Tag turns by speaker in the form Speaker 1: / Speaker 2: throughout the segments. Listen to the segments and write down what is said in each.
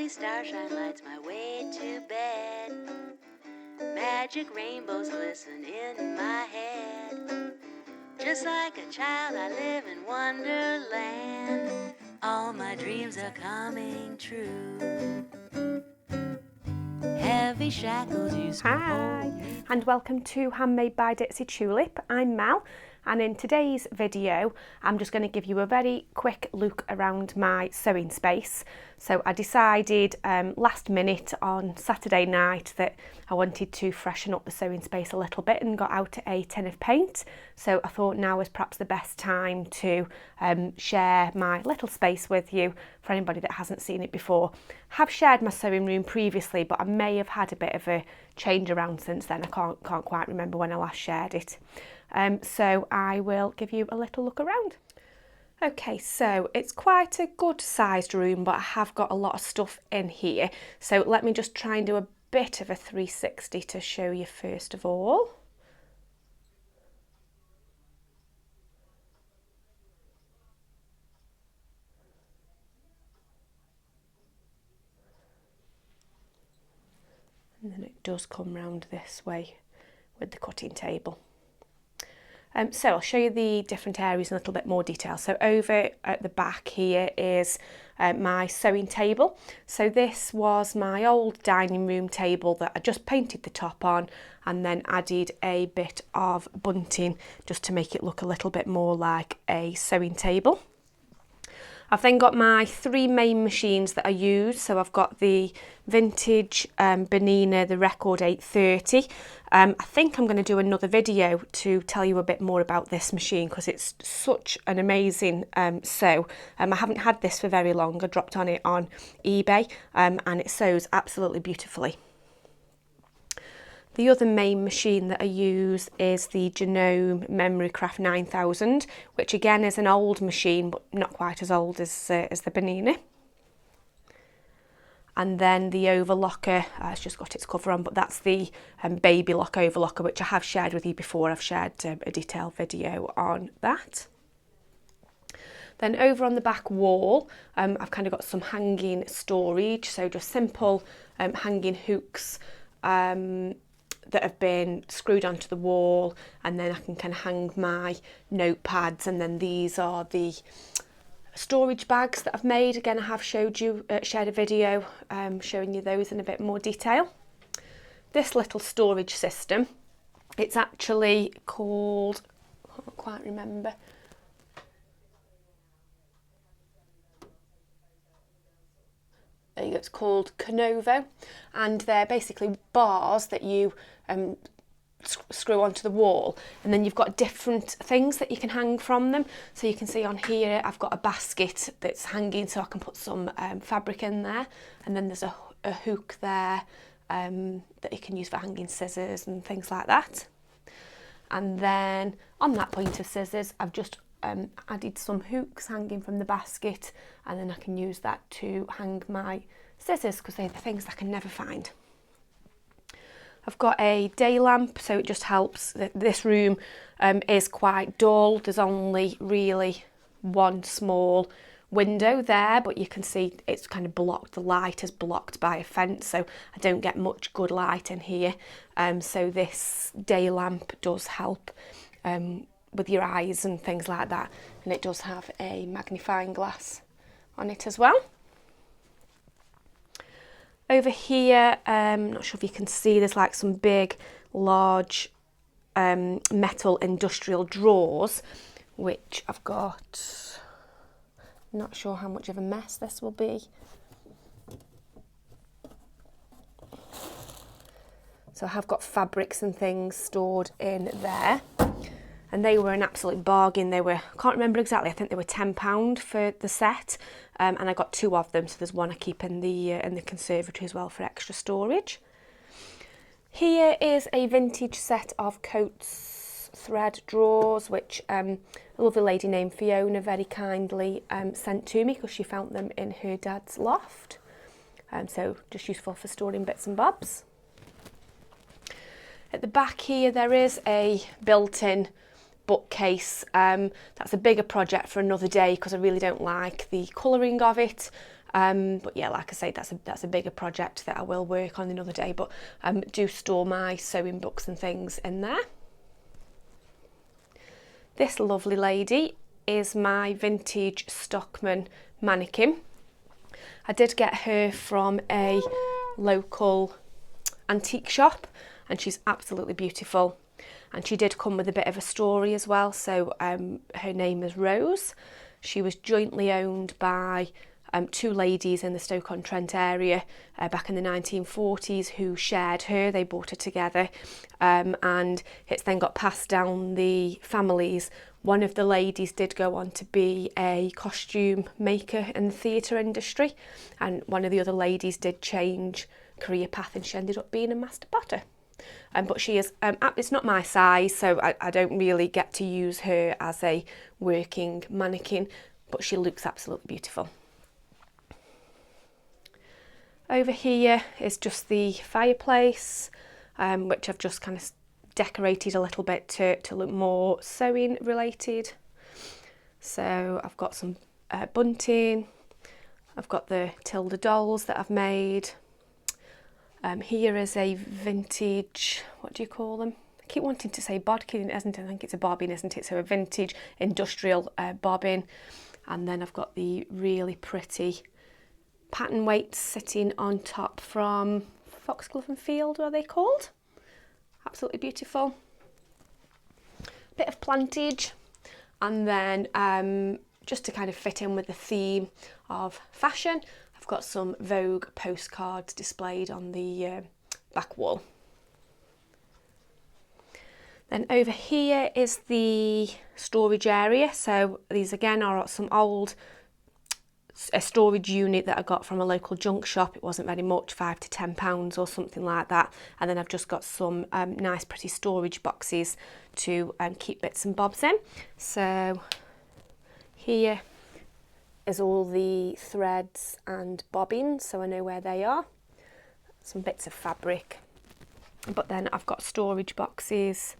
Speaker 1: Lovely starshine lights my way to bed. Magic rainbows glisten in my head. Just like a child I live in Wonderland. All my dreams are coming true. Heavy shackles used to hold me.
Speaker 2: And welcome to Handmade by Ditsy Tulip. I'm Mel, and in today's video I'm just going to give you a very quick look around my sewing space. So I decided last minute on Saturday night that I wanted to freshen up the sewing space a little bit and got out a tin of paint. So I thought now was perhaps the best time to share my little space with you for anybody that hasn't seen it before. I have shared my sewing room previously, but I may have had a bit of a change around since then. I can't quite remember when I last shared it. So I will give you a little look around. Okay, so it's quite a good sized room, but I have got a lot of stuff in here. So let me just try and do a bit of a 360 to show you first of all. And then it does come round this way with the cutting table. So I'll show you the different areas in a little bit more detail. So over at the back here is my sewing table. So this was my old dining room table that I just painted the top on and then added a bit of bunting just to make it look a little bit more like a sewing table. I've then got my three main machines that I use. So I've got the vintage Bernina, the Record 830. I think I'm going to do another video to tell you a bit more about this machine because it's such an amazing sew. I haven't had this for very long. I dropped on it on eBay and it sews absolutely beautifully. The other main machine that I use is the Genome Memorycraft 9000, which again is an old machine, but not quite as old as the Bernina. And then the overlocker, it's just got its cover on, but that's the baby lock overlocker, which I have shared with you before. I've shared a detailed video on that. Then over on the back wall, I've kind of got some hanging storage, so just simple hanging hooks that have been screwed onto the wall, and then I can kind of hang my notepads, and then these are the storage bags that I've made. Again, I have shared a video showing you those in a bit more detail. This little storage system, it's actually called, I can't quite remember, it's called Canovo, and they're basically bars that you screw onto the wall, and then you've got different things that you can hang from them. So you can see on here I've got a basket that's hanging so I can put some fabric in there, and then there's a hook there that you can use for hanging scissors and things like that. And then on that point of scissors I've just added some hooks hanging from the basket, and then I can use that to hang my scissors because they're the things I can never find. I've got a day lamp, so it just helps. This room is quite dull. There's only really one small window there, but you can see it's kind of blocked. The light is blocked by a fence, so I don't get much good light in here. So this day lamp does help with your eyes and things like that, and it does have a magnifying glass on it as well. Over here, I'm not sure if you can see, there's like some big large metal industrial drawers, which I've got, not sure how much of a mess this will be. So I have got fabrics and things stored in there. And they were an absolute bargain. They were, I can't remember exactly, I think they were £10 for the set, and I got two of them, so there's one I keep in the conservatory as well for extra storage. Here is a vintage set of coats thread drawers, which a lovely lady named Fiona very kindly sent to me because she found them in her dad's loft. So just useful for storing bits and bobs. At the back here there is a built-in bookcase. That's a bigger project for another day because I really don't like the colouring of it. But yeah, like I say, that's a bigger project that I will work on another day, but do store my sewing books and things in there. This lovely lady is my vintage Stockman mannequin. I did get her from a local antique shop and she's absolutely beautiful, and she did come with a bit of a story as well. So her name is Rose. She was jointly owned by two ladies in the Stoke-on-Trent area back in the 1940s who shared her. They bought her together, and it's then got passed down the families. One of the ladies did go on to be a costume maker in the theatre industry, and one of the other ladies did change career path and she ended up being a master potter. But she is, it's not my size, so I don't really get to use her as a working mannequin, but she looks absolutely beautiful. Over here is just the fireplace, which I've just kind of decorated a little bit to look more sewing related. So I've got some bunting, I've got the Tilda dolls that I've made. Here is a vintage, what do you call them? I keep wanting to say bodkin, isn't it? I think it's a bobbin, isn't it? So a vintage industrial bobbin. And then I've got the really pretty pattern weights sitting on top from Foxglove and Field, what are they called? Absolutely beautiful. Bit of plantage, and then just to kind of fit in with the theme of fashion, I've got some Vogue postcards displayed on the back wall. Then over here is the storage area. So these again are some old storage unit that I got from a local junk shop. It wasn't very much, £5 to £10 or something like that. And then I've just got some nice pretty storage boxes to keep bits and bobs in. So here is all the threads and bobbins, so I know where they are. Some bits of fabric. But then I've got storage boxes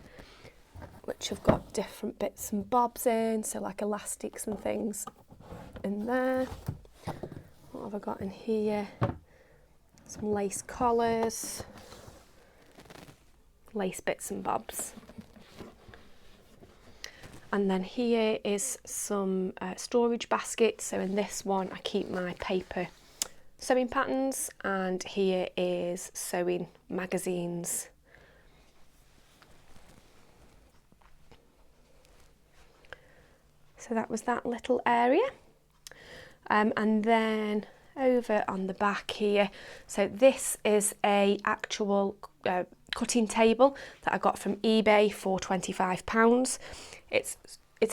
Speaker 2: which have got different bits and bobs in, so like elastics and things in there. What have I got in here? Some lace collars, lace bits and bobs. And then here is some storage baskets. So in this one I keep my paper sewing patterns, and here is sewing magazines. So that was that little area. And then over on the back here, so this is a actual cutting table that I got from eBay for £25. It's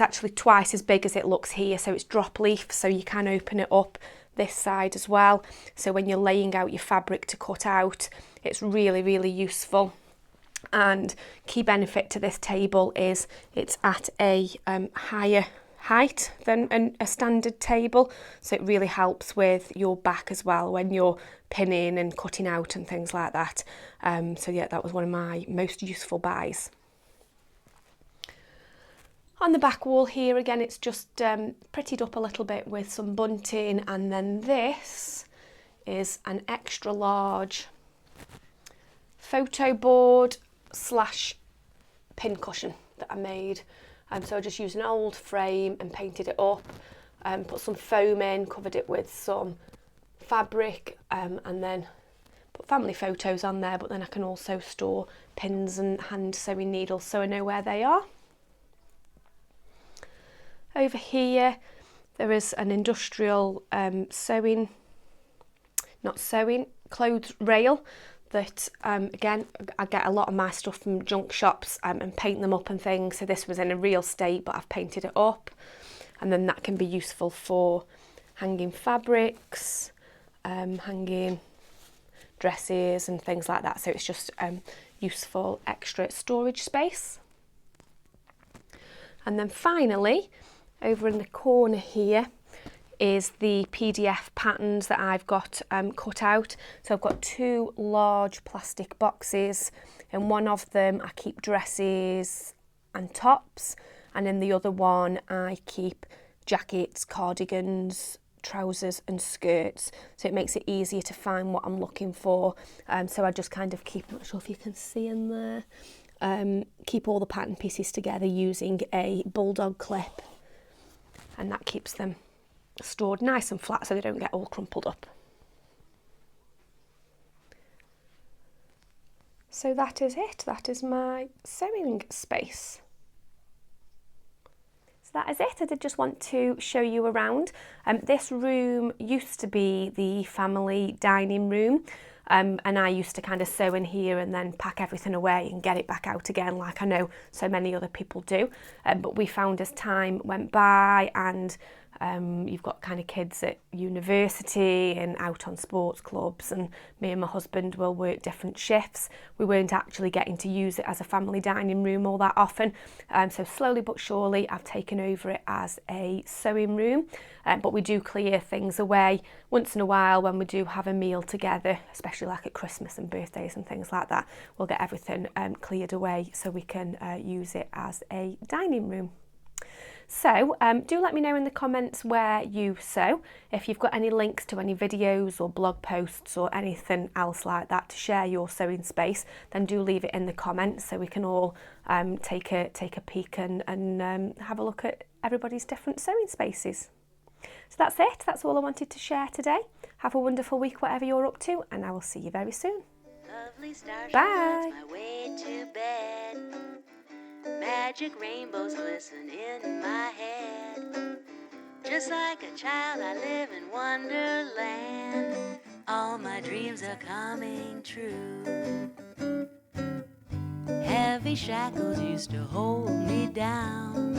Speaker 2: actually twice as big as it looks here, so it's drop leaf, so you can open it up this side as well. So when you're laying out your fabric to cut out, it's really, really useful. And key benefit to this table is it's at a higher height than a standard table, so it really helps with your back as well when you're pinning and cutting out and things like that. So yeah, that was one of my most useful buys. On the back wall here again, it's just prettied up a little bit with some bunting, and then this is an extra large photo board / pin cushion that I made. So I just used an old frame and painted it up, put some foam in, covered it with some fabric, and then put family photos on there, but then I can also store pins and hand sewing needles so I know where they are. Over here there is an industrial clothes rail that again, I get a lot of my stuff from junk shops and paint them up and things. So this was in a real state, but I've painted it up, and then that can be useful for hanging fabrics, hanging dresses and things like that. So it's just useful extra storage space. And then finally, over in the corner here is the PDF patterns that I've got cut out. So I've got two large plastic boxes. In one of them I keep dresses and tops, and in the other one I keep jackets, cardigans, trousers and skirts, so it makes it easier to find what I'm looking for. So I just kind of keep, I'm not sure if you can see in there, keep all the pattern pieces together using a bulldog clip, and that keeps them stored nice and flat so they don't get all crumpled up. So that is it, that is my sewing space. So that is it. I did just want to show you around. This room used to be the family dining room, and I used to kind of sew in here and then pack everything away and get it back out again, like I know so many other people do. But we found as time went by and you've got kind of kids at university and out on sports clubs, and me and my husband will work different shifts. We weren't actually getting to use it as a family dining room all that often, so slowly but surely I've taken over it as a sewing room, but we do clear things away once in a while when we do have a meal together, especially like at Christmas and birthdays and things like that. We'll get everything cleared away so we can use it as a dining room. So do let me know in the comments where you sew. If you've got any links to any videos or blog posts or anything else like that to share your sewing space, then do leave it in the comments so we can all take a peek and have a look at everybody's different sewing spaces. So that's it, that's all I wanted to share today. Have a wonderful week whatever you're up to, and I will see you very soon. Bye!
Speaker 1: My way to bed. Magic rainbows glisten in my head. Just like a child, I live in wonderland. All my dreams are coming true. Heavy shackles used to hold me down.